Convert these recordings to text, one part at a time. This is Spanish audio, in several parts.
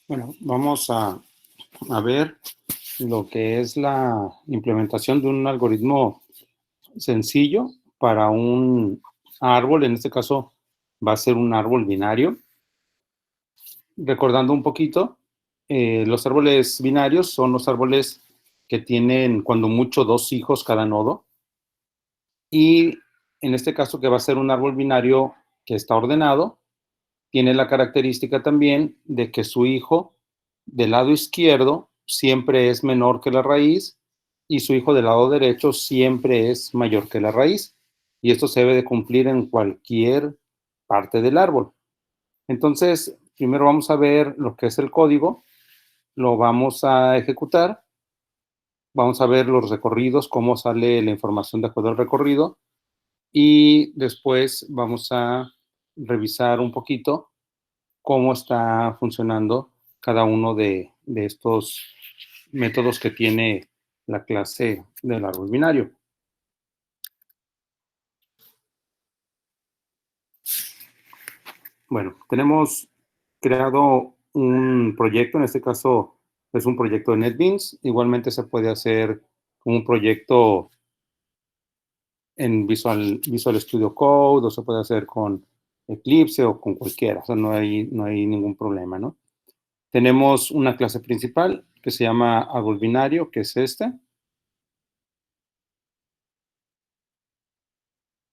Bueno, vamos a ver lo que es la implementación de un algoritmo sencillo para un árbol. En este caso va a ser un árbol binario. Recordando un poquito, los árboles binarios son los árboles que tienen cuando mucho dos hijos cada nodo. Y en este caso, que va a ser un árbol binario que está ordenado, tiene la característica también de que su hijo del lado izquierdo siempre es menor que la raíz y su hijo del lado derecho siempre es mayor que la raíz. Y esto se debe de cumplir en cualquier parte del árbol. Entonces, primero vamos a ver lo que es el código, lo vamos a ejecutar, vamos a ver los recorridos, cómo sale la información de acuerdo al recorrido, y después vamos a revisar un poquito cómo está funcionando cada uno de estos métodos que tiene la clase del árbol binario. Bueno, tenemos creado un proyecto, en este caso es un proyecto de NetBeans. Igualmente se puede hacer un proyecto en Visual Studio Code, o se puede hacer con Eclipse o con cualquiera, o sea, no hay ningún problema, ¿no? Tenemos una clase principal que se llama árbol binario, que es esta.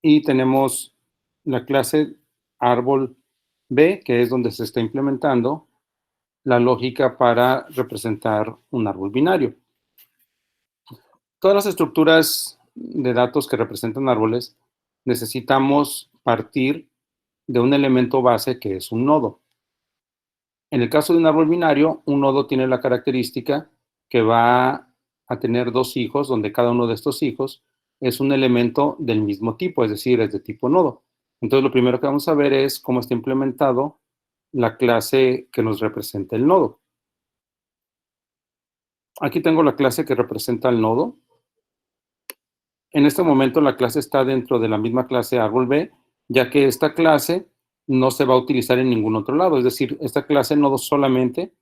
Y tenemos la clase árbol B, que es donde se está implementando la lógica para representar un árbol binario. Todas las estructuras de datos que representan árboles necesitamos partir de un elemento base que es un nodo. En el caso de un árbol binario, un nodo tiene la característica que va a tener dos hijos, donde cada uno de estos hijos es un elemento del mismo tipo, es decir, es de tipo nodo. Entonces, lo primero que vamos a ver es cómo está implementado la clase que nos representa el nodo. Aquí tengo la clase que representa el nodo. En este momento la clase está dentro de la misma clase árbol B, ya que esta clase no se va a utilizar en ningún otro lado. Es decir, esta clase nodo solamente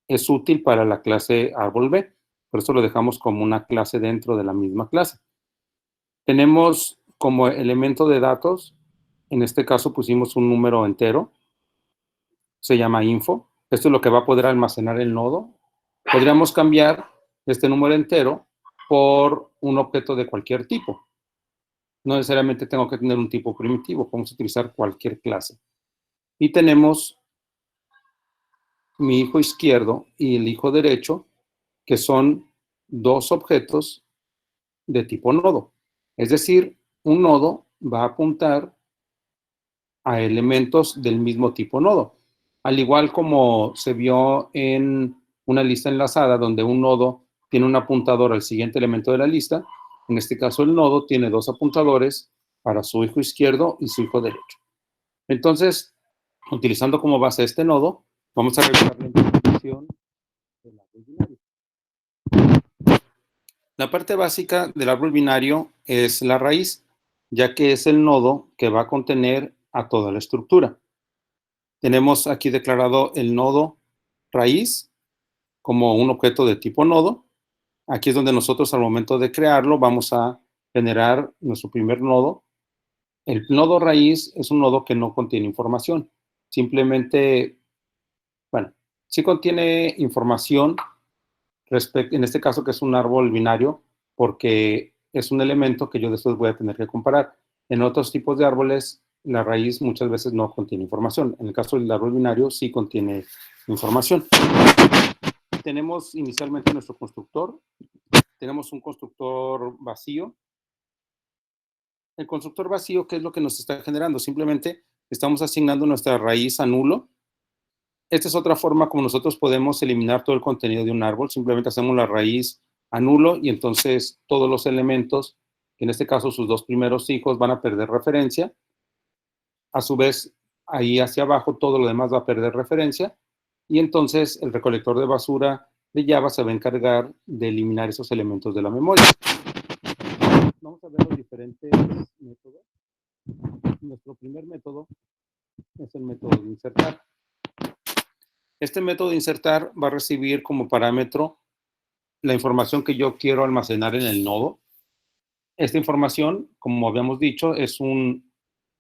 es útil para la clase árbol B. Por eso lo dejamos como una clase dentro de la misma clase. Tenemos como elemento de datos, en este caso pusimos un número entero, se llama info. Esto es lo que va a poder almacenar el nodo. Podríamos cambiar este número entero por un objeto de cualquier tipo. No necesariamente tengo que tener un tipo primitivo, podemos utilizar cualquier clase. Y tenemos mi hijo izquierdo y el hijo derecho, que son dos objetos de tipo nodo. Es decir, un nodo va a apuntar a elementos del mismo tipo nodo. Al igual como se vio en una lista enlazada donde un nodo tiene un apuntador al siguiente elemento de la lista, en este caso el nodo tiene dos apuntadores para su hijo izquierdo y su hijo derecho. Entonces, utilizando como base este nodo, vamos a revisar la implementación del árbol binario. La parte básica del árbol binario es la raíz, ya que es el nodo que va a contener a toda la estructura. Tenemos aquí declarado el nodo raíz como un objeto de tipo nodo. Aquí es donde nosotros al momento de crearlo vamos a generar nuestro primer nodo. El nodo raíz es un nodo que no contiene información. Simplemente, bueno, sí contiene información en este caso que es un árbol binario, porque es un elemento que yo después voy a tener que comparar. En otros tipos de árboles, la raíz muchas veces no contiene información. En el caso del árbol binario sí contiene información. Tenemos inicialmente nuestro constructor. Tenemos un constructor vacío. El constructor vacío, ¿qué es lo que nos está generando? Simplemente estamos asignando nuestra raíz a nulo. Esta es otra forma como nosotros podemos eliminar todo el contenido de un árbol. Simplemente hacemos la raíz a nulo y entonces todos los elementos, que en este caso sus dos primeros hijos, van a perder referencia. A su vez, ahí hacia abajo todo lo demás va a perder referencia y entonces el recolector de basura de Java se va a encargar de eliminar esos elementos de la memoria. Vamos a ver los diferentes métodos. Nuestro primer método es el método de insertar. Este método de insertar va a recibir como parámetro la información que yo quiero almacenar en el nodo. Esta información, como habíamos dicho, es un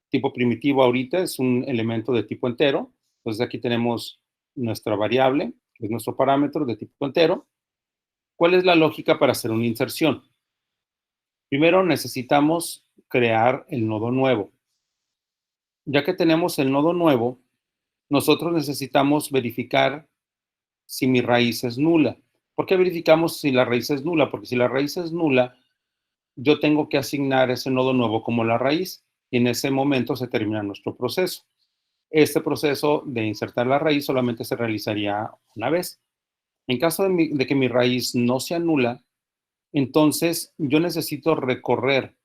tipo primitivo ahorita, es un elemento de tipo entero. Entonces aquí tenemos nuestra variable, que es nuestro parámetro de tipo entero. ¿Cuál es la lógica para hacer una inserción? Primero necesitamos crear el nodo nuevo. Ya que tenemos el nodo nuevo, nosotros necesitamos verificar si mi raíz es nula. ¿Por qué verificamos si la raíz es nula? Porque si la raíz es nula, yo tengo que asignar ese nodo nuevo como la raíz y en ese momento se termina nuestro proceso. Este proceso de insertar la raíz solamente se realizaría una vez. En caso de que mi raíz no sea nula, entonces yo necesito recorrer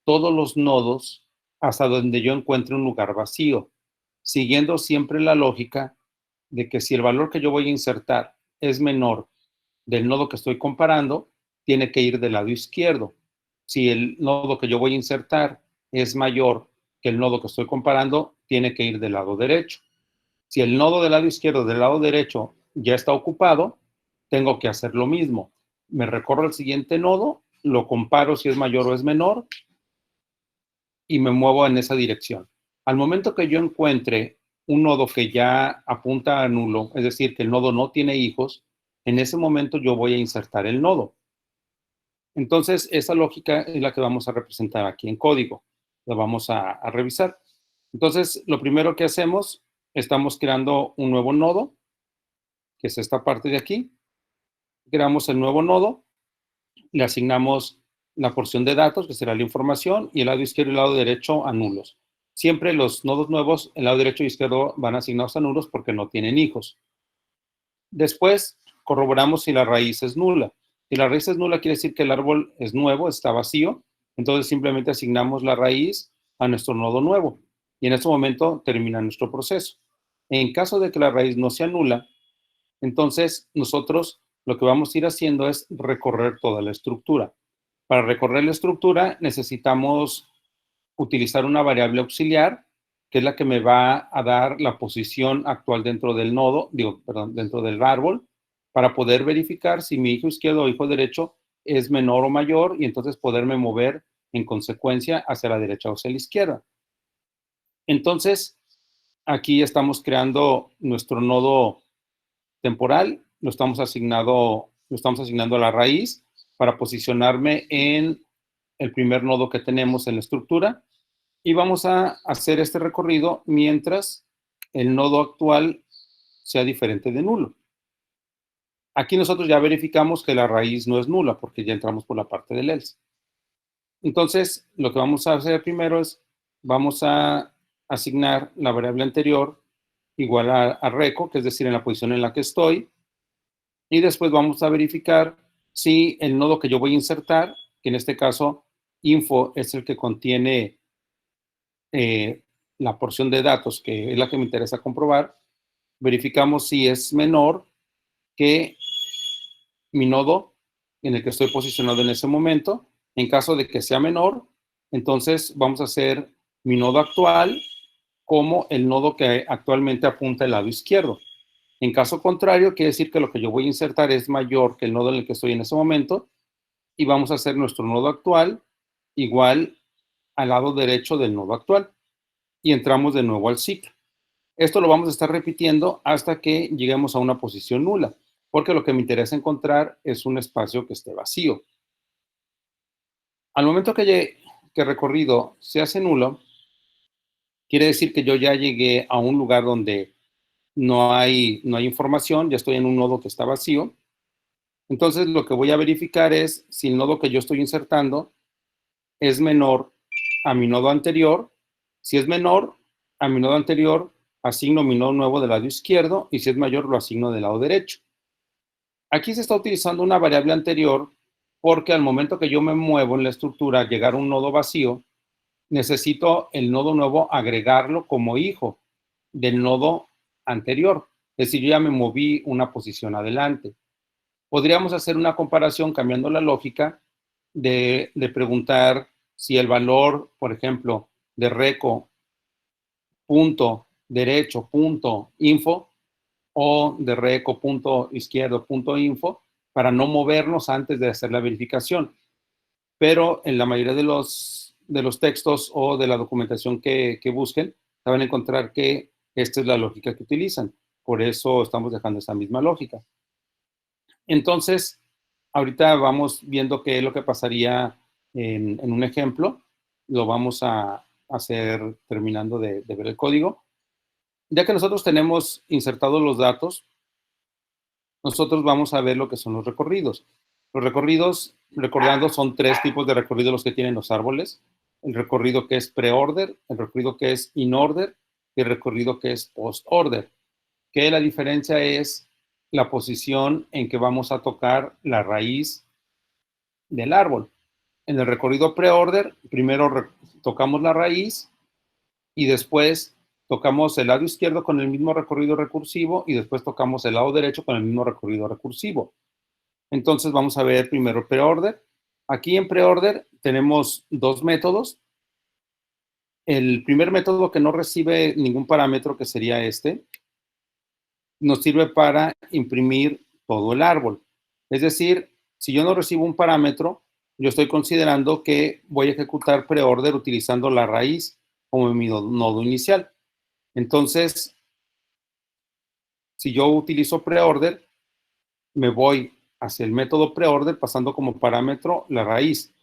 todos los nodos hasta donde yo encuentre un lugar vacío, siguiendo siempre la lógica de que si el valor que yo voy a insertar es menor del nodo que estoy comparando, tiene que ir del lado izquierdo. Si el nodo que yo voy a insertar es mayor que el nodo que estoy comparando, tiene que ir del lado derecho. Si el nodo del lado izquierdo del lado derecho ya está ocupado, tengo que hacer lo mismo. Me recorro el siguiente nodo, lo comparo si es mayor o es menor y me muevo en esa dirección. Al momento que yo encuentre un nodo que ya apunta a nulo, es decir, que el nodo no tiene hijos, en ese momento yo voy a insertar el nodo. Entonces, esa lógica es la que vamos a representar aquí en código. Lo vamos a revisar. Entonces, lo primero que hacemos, estamos creando un nuevo nodo, que es esta parte de aquí. Creamos el nuevo nodo, le asignamos la porción de datos, que será la información, y el lado izquierdo y el lado derecho a nulos. Siempre los nodos nuevos, el lado derecho y izquierdo van asignados a nulos porque no tienen hijos. Después, corroboramos si la raíz es nula. Si la raíz es nula, quiere decir que el árbol es nuevo, está vacío. Entonces, simplemente asignamos la raíz a nuestro nodo nuevo. Y en este momento termina nuestro proceso. En caso de que la raíz no sea nula, entonces nosotros lo que vamos a ir haciendo es recorrer toda la estructura. Para recorrer la estructura necesitamos utilizar una variable auxiliar, que es la que me va a dar la posición actual dentro del nodo, dentro del árbol, para poder verificar si mi hijo izquierdo o hijo derecho es menor o mayor y entonces poderme mover en consecuencia hacia la derecha o hacia la izquierda. Entonces, aquí estamos creando nuestro nodo temporal, lo estamos asignando a la raíz para posicionarme en el primer nodo que tenemos en la estructura y vamos a hacer este recorrido mientras el nodo actual sea diferente de nulo. Aquí nosotros ya verificamos que la raíz no es nula porque ya entramos por la parte del else. Entonces, lo que vamos a hacer primero es, vamos a asignar la variable anterior igual a reco, que es decir, en la posición en la que estoy, y después vamos a verificar si el nodo que yo voy a insertar, que en este caso info es el que contiene la porción de datos, que es la que me interesa comprobar, verificamos si es menor que mi nodo en el que estoy posicionado en ese momento. En caso de que sea menor, entonces vamos a hacer mi nodo actual como el nodo que actualmente apunta al lado izquierdo. En caso contrario, quiere decir que lo que yo voy a insertar es mayor que el nodo en el que estoy en ese momento y vamos a hacer nuestro nodo actual igual al lado derecho del nodo actual y entramos de nuevo al ciclo. Esto lo vamos a estar repitiendo hasta que lleguemos a una posición nula, porque lo que me interesa encontrar es un espacio que esté vacío. Al momento que recorrido se hace nulo, quiere decir que yo ya llegué a un lugar donde no hay información, ya estoy en un nodo que está vacío. Entonces lo que voy a verificar es si el nodo que yo estoy insertando es menor a mi nodo anterior. Si es menor a mi nodo anterior, asigno mi nodo nuevo del lado izquierdo y si es mayor lo asigno del lado derecho. Aquí se está utilizando una variable anterior porque al momento que yo me muevo en la estructura, llegar a un nodo vacío, necesito el nodo nuevo agregarlo como hijo del nodo anterior. Es decir, yo ya me moví una posición adelante. Podríamos hacer una comparación cambiando la lógica de preguntar si el valor, por ejemplo, de reco punto derecho punto info o de reco.izquierdo.info para no movernos antes de hacer la verificación. Pero en la mayoría de los textos o de la documentación que busquen, van a encontrar que esta es la lógica que utilizan. Por eso estamos dejando esa misma lógica. Entonces, ahorita vamos viendo qué es lo que pasaría en un ejemplo. Lo vamos a hacer terminando de ver el código. Ya que nosotros tenemos insertados los datos, nosotros vamos a ver lo que son los recorridos. Los recorridos, recordando, son tres tipos de recorridos los que tienen los árboles. El recorrido que es pre-order, el recorrido que es in-order y el recorrido que es post-order. Que la diferencia es la posición en que vamos a tocar la raíz del árbol. En el recorrido pre-order, primero tocamos la raíz y después tocamos el lado izquierdo con el mismo recorrido recursivo y después tocamos el lado derecho con el mismo recorrido recursivo. Entonces vamos a ver primero pre-order. Aquí en pre-order tenemos dos métodos. El primer método, que no recibe ningún parámetro, que sería este, nos sirve para imprimir todo el árbol. Es decir, si yo no recibo un parámetro, yo estoy considerando que voy a ejecutar pre-order utilizando la raíz como mi nodo inicial. Entonces, si yo utilizo pre-order, me voy hacia el método pre-order pasando como parámetro la raíz.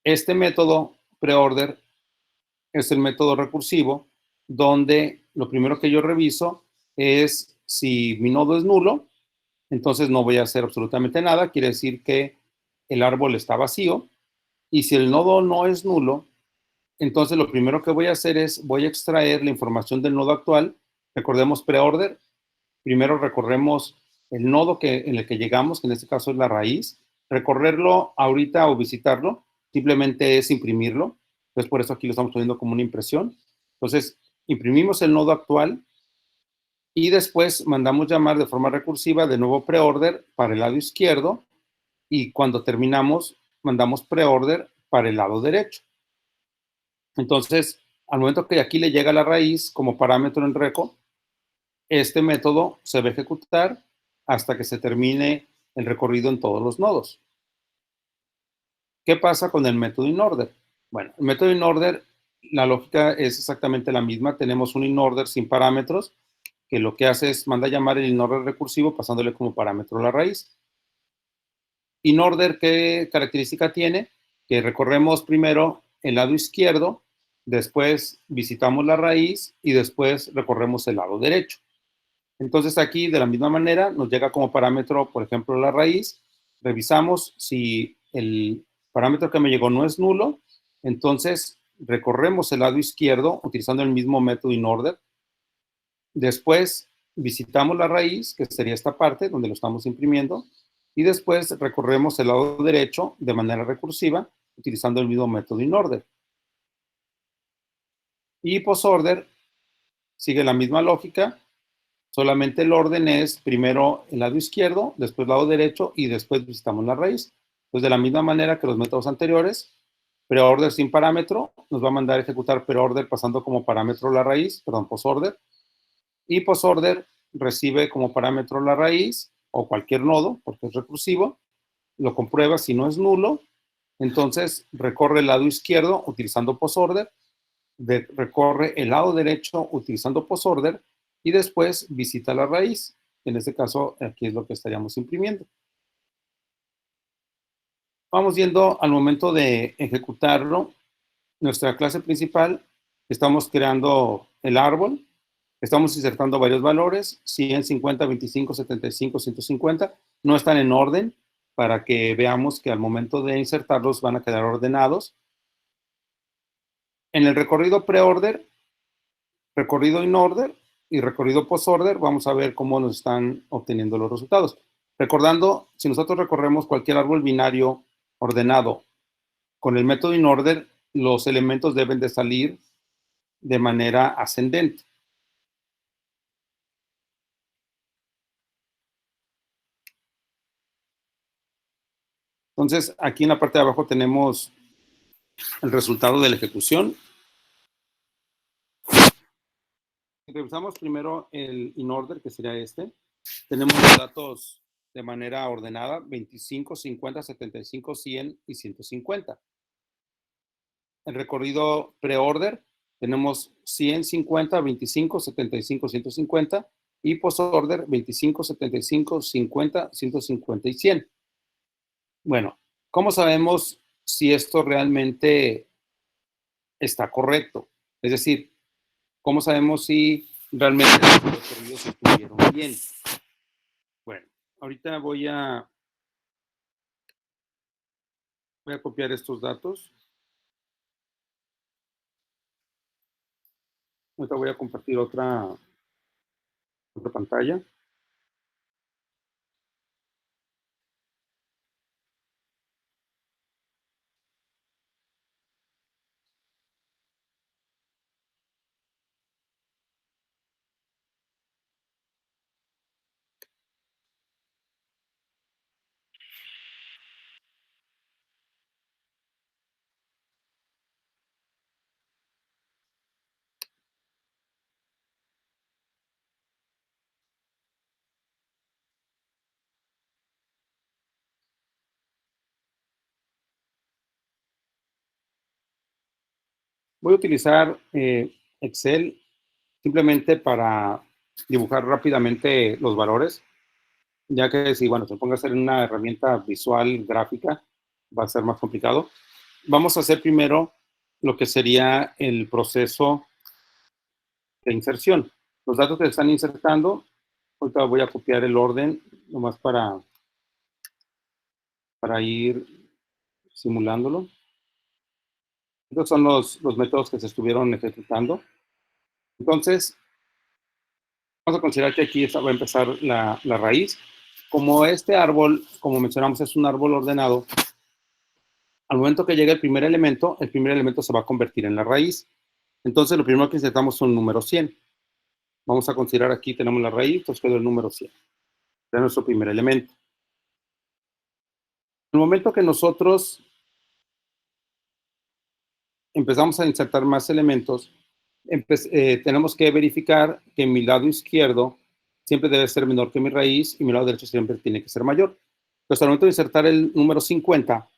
Este método pre-order es el método recursivo, donde lo primero que yo reviso es si mi nodo es nulo, entonces no voy a hacer absolutamente nada, quiere decir que el árbol está vacío, y si el nodo no es nulo, entonces lo primero que voy a hacer es, voy a extraer la información del nodo actual. Recordemos pre-order, primero recorremos el nodo en el que llegamos, que en este caso es la raíz. Recorrerlo ahorita o visitarlo, simplemente es imprimirlo. Entonces, por eso aquí lo estamos poniendo como una impresión. Entonces, imprimimos el nodo actual y después mandamos llamar de forma recursiva de nuevo pre-order para el lado izquierdo, y cuando terminamos, mandamos pre-order para el lado derecho. Entonces, al momento que aquí le llega la raíz como parámetro en reco, este método se va a ejecutar hasta que se termine el recorrido en todos los nodos. ¿Qué pasa con el método InOrder? Bueno, el método InOrder, la lógica es exactamente la misma. Tenemos un InOrder sin parámetros, que lo que hace es manda llamar el InOrder recursivo pasándole como parámetro la raíz. InOrder, ¿qué característica tiene? Que recorremos primero el lado izquierdo, después visitamos la raíz y después recorremos el lado derecho. Entonces aquí, de la misma manera, nos llega como parámetro, por ejemplo, la raíz. Revisamos si el parámetro que me llegó no es nulo, entonces recorremos el lado izquierdo utilizando el mismo método InOrder. Después visitamos la raíz, que sería esta parte donde lo estamos imprimiendo, y después recorremos el lado derecho de manera recursiva utilizando el mismo método InOrder. Y posorder sigue la misma lógica, solamente el orden es primero el lado izquierdo, después el lado derecho y después visitamos la raíz. Pues de la misma manera que los métodos anteriores, preorder sin parámetro nos va a mandar a ejecutar preorder pasando como parámetro la raíz, perdón, posorder. Y posorder recibe como parámetro la raíz o cualquier nodo, porque es recursivo, lo comprueba si no es nulo, entonces recorre el lado izquierdo utilizando posorder, recorre el lado derecho utilizando posorder y después visita la raíz. En este caso, aquí es lo que estaríamos imprimiendo. Vamos yendo al momento de ejecutarlo. Nuestra clase principal, estamos creando el árbol, estamos insertando varios valores, 100, 50, 25, 75, 150, no están en orden para que veamos que al momento de insertarlos van a quedar ordenados. En el recorrido pre-order, recorrido in-order y recorrido post-order, vamos a ver cómo nos están obteniendo los resultados. Recordando, si nosotros recorremos cualquier árbol binario ordenado con el método in-order, los elementos deben de salir de manera ascendente. Entonces, aquí en la parte de abajo tenemos el resultado de la ejecución. revisamos primero el in order, que sería este. Tenemos los datos de manera ordenada, 25, 50, 75, 100 y 150. El recorrido pre-order, tenemos 100, 50, 25, 75, 150 y post-order 25, 75, 50, 150 y 100. Bueno, ¿cómo sabemos si esto realmente está correcto? Es decir, ¿cómo sabemos si realmente los recorridos estuvieron bien? Bueno, ahorita voy a copiar estos datos. Ahorita voy a compartir otra pantalla. Voy a utilizar Excel simplemente para dibujar rápidamente los valores, ya que si, bueno, se ponga a hacer una herramienta visual gráfica, va a ser más complicado. Vamos a hacer primero lo que sería el proceso de inserción. Los datos que se están insertando, ahorita voy a copiar el orden, nomás para ir simulándolo. Estos son los métodos que se estuvieron ejecutando. Entonces, vamos a considerar que aquí va a empezar la raíz. Como este árbol, como mencionamos, es un árbol ordenado, al momento que llegue el primer elemento se va a convertir en la raíz. Entonces, lo primero que insertamos es un número 100. Vamos a considerar aquí, tenemos la raíz, entonces quedó el número 100. Es nuestro primer elemento. En el momento que nosotros empezamos a insertar más elementos, tenemos que verificar que mi lado izquierdo siempre debe ser menor que mi raíz y mi lado derecho siempre tiene que ser mayor. Entonces, al momento de insertar el número 50,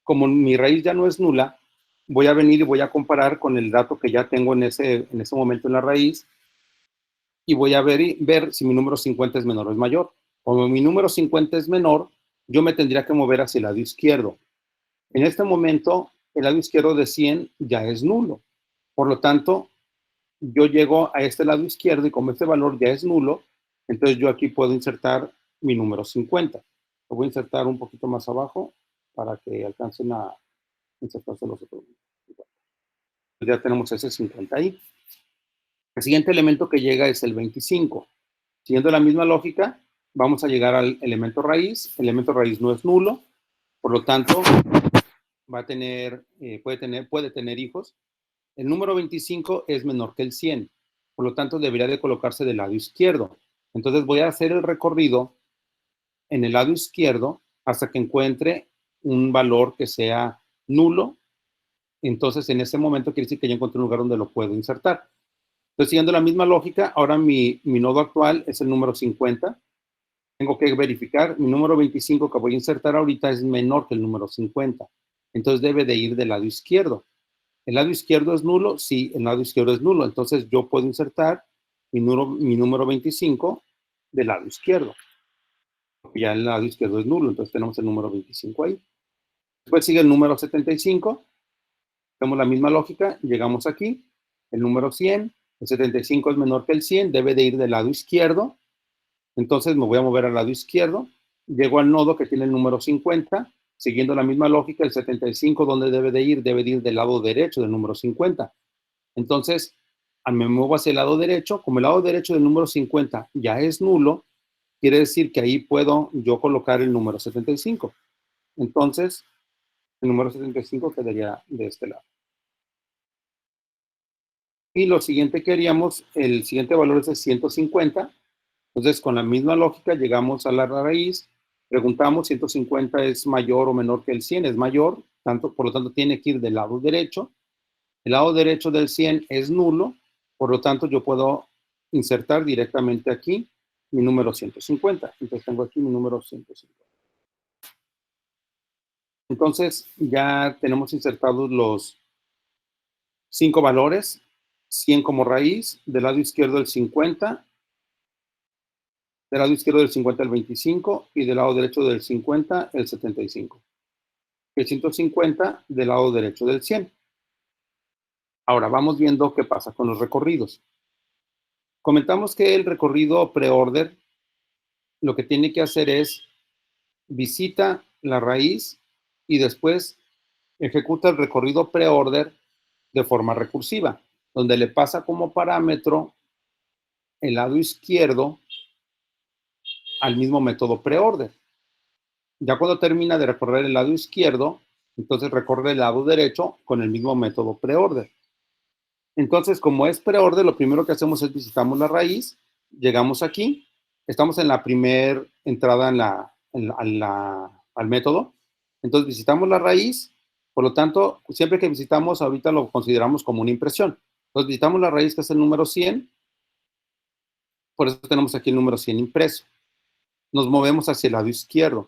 como mi raíz ya no es nula, voy a venir y voy a comparar con el dato que ya tengo en ese momento en la raíz y voy a ver si mi número 50 es menor o es mayor. Como mi número 50 es menor, yo me tendría que mover hacia el lado izquierdo. En este momento, el lado izquierdo de 100 ya es nulo. Por lo tanto, yo llego a este lado izquierdo y como este valor ya es nulo, entonces yo aquí puedo insertar mi número 50. Lo voy a insertar un poquito más abajo para que alcancen a insertarse los otros. Ya tenemos ese 50 ahí. El siguiente elemento que llega es el 25. Siguiendo la misma lógica, vamos a llegar al elemento raíz. El elemento raíz no es nulo, por lo tanto, va a tener, puede tener hijos. El número 25 es menor que el 100, por lo tanto, debería de colocarse del lado izquierdo. Entonces, voy a hacer el recorrido en el lado izquierdo hasta que encuentre un valor que sea nulo. Entonces, en ese momento quiere decir que ya encontré un lugar donde lo puedo insertar. Entonces, siguiendo la misma lógica, ahora mi nodo actual es el número 50. Tengo que verificar, mi número 25 que voy a insertar ahorita es menor que el número 50. Entonces, debe de ir del lado izquierdo. ¿El lado izquierdo es nulo? Sí, el lado izquierdo es nulo. Entonces, yo puedo insertar mi número 25 del lado izquierdo. Ya el lado izquierdo es nulo, entonces tenemos el número 25 ahí. Después sigue el número 75. Tenemos la misma lógica, llegamos aquí, el número 100, el 75 es menor que el 100, debe de ir del lado izquierdo, entonces me voy a mover al lado izquierdo, llego al nodo que tiene el número 50, siguiendo la misma lógica, el 75, ¿dónde debe de ir? Debe de ir del lado derecho del número 50. Entonces, me muevo hacia el lado derecho, como el lado derecho del número 50 ya es nulo, quiere decir que ahí puedo yo colocar el número 75. Entonces, el número 75 quedaría de este lado. Y lo siguiente que haríamos, el siguiente valor es el 150. Entonces, con la misma lógica, llegamos a la raíz, preguntamos 150 es mayor o menor que el 100, es mayor, por lo tanto tiene que ir del lado derecho. El lado derecho del 100 es nulo, Por lo tanto, yo puedo insertar directamente aquí mi número 150. Entonces, tengo aquí mi número 150. Entonces, ya tenemos insertados los 5 valores, 100 como raíz, del lado izquierdo el 50, del lado izquierdo del 50 el 25 y del lado derecho del 50 el 75. El 150 del lado derecho del 100. Ahora vamos viendo qué pasa con los recorridos. Comentamos que el recorrido preorder lo que tiene que hacer es visita la raíz y después ejecuta el recorrido preorder de forma recursiva, donde le pasa como parámetro el lado izquierdo al mismo método preorder. Ya cuando termina de recorrer el lado izquierdo, entonces recorre el lado derecho con el mismo método preorder. Entonces, como es preorder, lo primero que hacemos es visitamos la raíz, llegamos aquí, estamos en la primera entrada al método, entonces visitamos la raíz, por lo tanto, siempre que visitamos, ahorita lo consideramos como una impresión. Entonces visitamos la raíz, que es el número 100, por eso tenemos aquí el número 100 impreso. Nos movemos hacia el lado izquierdo.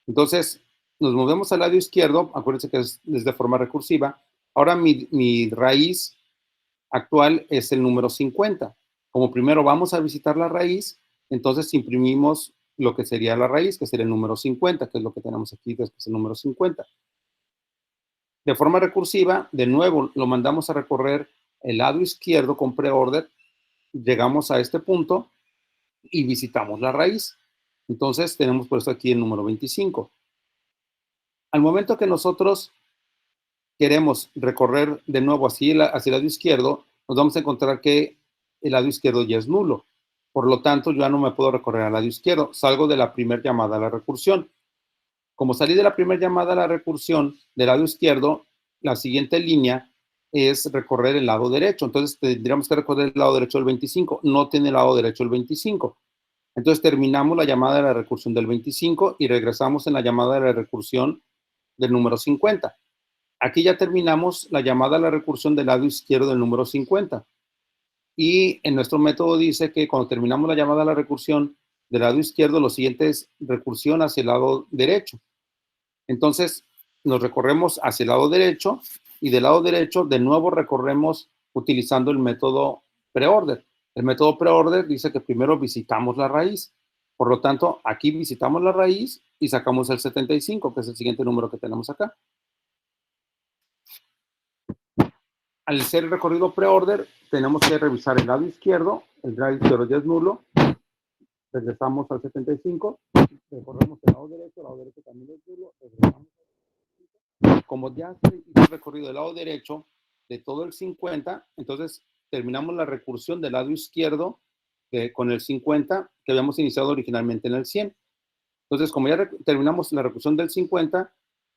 Entonces, nos movemos al lado izquierdo, acuérdense que es de forma recursiva. Ahora mi raíz actual es el número 50. Como primero vamos a visitar la raíz, entonces imprimimos lo que sería la raíz, que sería el número 50, que es lo que tenemos aquí, después el número 50. De forma recursiva, de nuevo, lo mandamos a recorrer el lado izquierdo con preorder, llegamos a este punto y visitamos la raíz. Entonces, tenemos puesto aquí el número 25. Al momento que nosotros queremos recorrer de nuevo hacia el lado izquierdo, nos vamos a encontrar que el lado izquierdo ya es nulo. Por lo tanto, yo ya no me puedo recorrer al lado izquierdo. Salgo de la primera llamada a la recursión. Como salí de la primera llamada a la recursión del lado izquierdo, la siguiente línea es recorrer el lado derecho. Entonces, tendríamos que recorrer el lado derecho del 25. No tiene el lado derecho el 25. Entonces, terminamos la llamada de la recursión del 25 y regresamos en la llamada de la recursión del número 50. Aquí ya terminamos la llamada a la recursión del lado izquierdo del número 50. Y en nuestro método dice que cuando terminamos la llamada a la recursión del lado izquierdo, lo siguiente es recursión hacia el lado derecho. Entonces, nos recorremos hacia el lado derecho y del lado derecho de nuevo recorremos utilizando el método preorder. El método preorder dice que primero visitamos la raíz. Por lo tanto, aquí visitamos la raíz y sacamos el 75, que es el siguiente número que tenemos acá. Al hacer el recorrido preorder, tenemos que revisar el lado izquierdo. El lado izquierdo ya es nulo. Regresamos al 75. Recorremos el lado derecho también es nulo. Regresamos. Como ya se hizo el recorrido del lado derecho de todo el 50, entonces terminamos la recursión del lado izquierdo con el 50 que habíamos iniciado originalmente en el 100. Entonces, como ya terminamos la recursión del 50,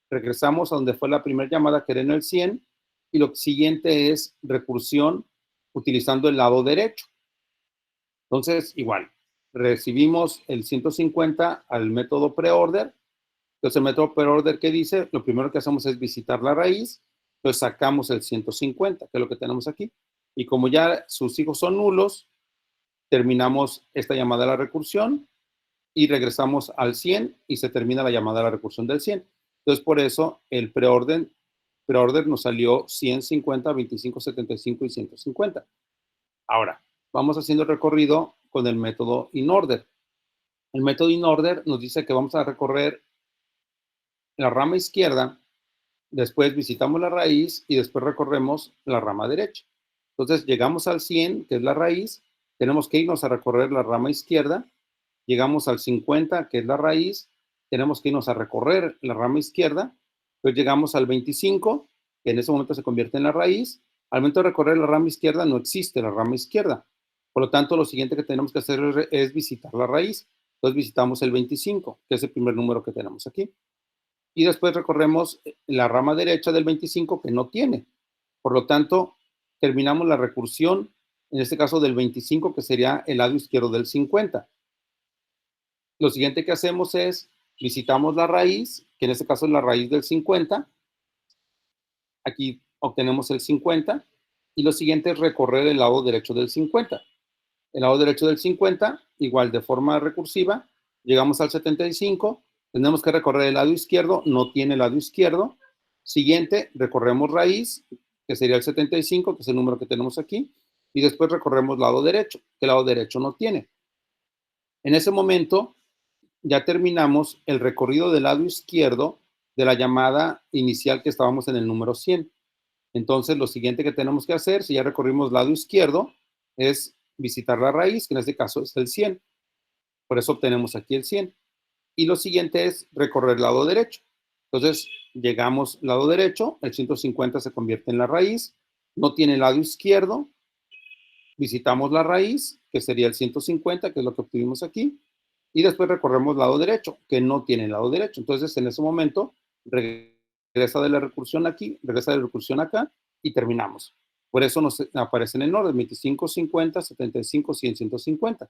regresamos a donde fue la primera llamada, que era en el 100, y lo siguiente es recursión utilizando el lado derecho. Entonces, igual, recibimos el 150 al método preorder. Entonces, el método preorder, ¿qué dice? Lo primero que hacemos es visitar la raíz. Entonces, sacamos el 150, que es lo que tenemos aquí. Y como ya sus hijos son nulos, terminamos esta llamada a la recursión y regresamos al 100 y se termina la llamada a la recursión del 100. Entonces, por eso el preorder nos salió 100, 50, 25, 75 y 150. Ahora, vamos haciendo el recorrido con el método inorder. El método inorder nos dice que vamos a recorrer la rama izquierda, después visitamos la raíz y después recorremos la rama derecha. Entonces, llegamos al 100, que es la raíz, tenemos que irnos a recorrer la rama izquierda, llegamos al 50, que es la raíz, tenemos que irnos a recorrer la rama izquierda, pues llegamos al 25, que en ese momento se convierte en la raíz. Al momento de recorrer la rama izquierda no existe la rama izquierda. Por lo tanto, lo siguiente que tenemos que hacer es visitar la raíz. Entonces visitamos el 25, que es el primer número que tenemos aquí. Y después recorremos la rama derecha del 25, que no tiene. Por lo tanto, terminamos la recursión, en este caso del 25, que sería el lado izquierdo del 50. Lo siguiente que hacemos es visitamos la raíz, que en este caso es la raíz del 50. Aquí obtenemos el 50. Y lo siguiente es recorrer el lado derecho del 50. El lado derecho del 50, igual de forma recursiva, llegamos al 75, tenemos que recorrer el lado izquierdo, no tiene lado izquierdo. Siguiente, recorremos raíz, que sería el 75, que es el número que tenemos aquí, y después recorremos lado derecho, que el lado derecho no tiene. En ese momento, ya terminamos el recorrido del lado izquierdo de la llamada inicial que estábamos en el número 100. Entonces, lo siguiente que tenemos que hacer, si ya recorrimos lado izquierdo, es visitar la raíz, que en este caso es el 100. Por eso obtenemos aquí el 100. Y lo siguiente es recorrer el lado derecho. Entonces, llegamos al lado derecho, el 150 se convierte en la raíz, no tiene lado izquierdo, visitamos la raíz, que sería el 150, que es lo que obtuvimos aquí, y después recorremos lado derecho, que no tiene lado derecho. Entonces, en ese momento, regresa de la recursión aquí, regresa de la recursión acá, y terminamos. Por eso nos aparecen en orden 25, 50, 75, 100, 150,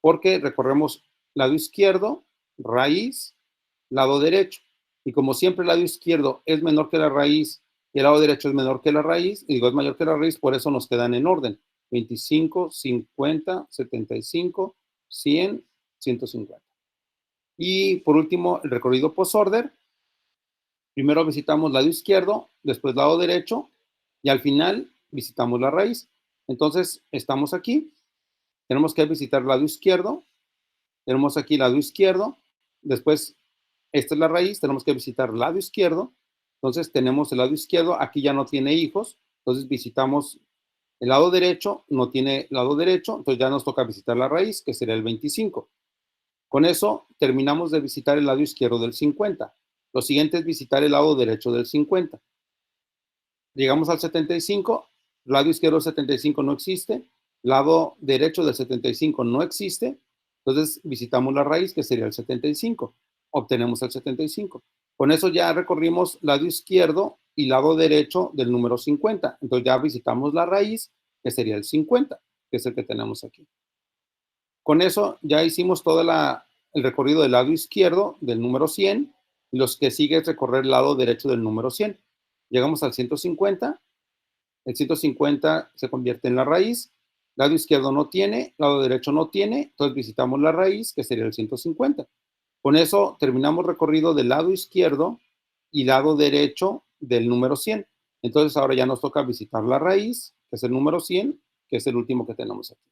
porque recorremos lado izquierdo, raíz, lado derecho. Y como siempre el lado izquierdo es menor que la raíz y el lado derecho es menor que la raíz, y digo es mayor que la raíz, por eso nos quedan en orden. 25, 50, 75, 100, 150. Y por último, el recorrido post-order. Primero visitamos lado izquierdo, después lado derecho, y al final visitamos la raíz. Entonces, estamos aquí, tenemos que visitar lado izquierdo, tenemos aquí lado izquierdo, después esta es la raíz, tenemos que visitar lado izquierdo, entonces tenemos el lado izquierdo, aquí ya no tiene hijos, entonces visitamos el lado derecho, no tiene lado derecho, entonces ya nos toca visitar la raíz, que sería el 25. Con eso terminamos de visitar el lado izquierdo del 50. Lo siguiente es visitar el lado derecho del 50. Llegamos al 75, lado izquierdo del 75 no existe, lado derecho del 75 no existe, entonces visitamos la raíz, que sería el 75. Obtenemos el 75. Con eso ya recorrimos lado izquierdo y lado derecho del número 50. Entonces ya visitamos la raíz, que sería el 50, que es el que tenemos aquí. Con eso ya hicimos todo el recorrido del lado izquierdo del número 100, y los que sigue es recorrer el lado derecho del número 100. Llegamos al 150, el 150 se convierte en la raíz, lado izquierdo no tiene, lado derecho no tiene, entonces visitamos la raíz, que sería el 150. Con eso terminamos recorrido del lado izquierdo y lado derecho del número 100. Entonces ahora ya nos toca visitar la raíz, que es el número 100, que es el último que tenemos aquí.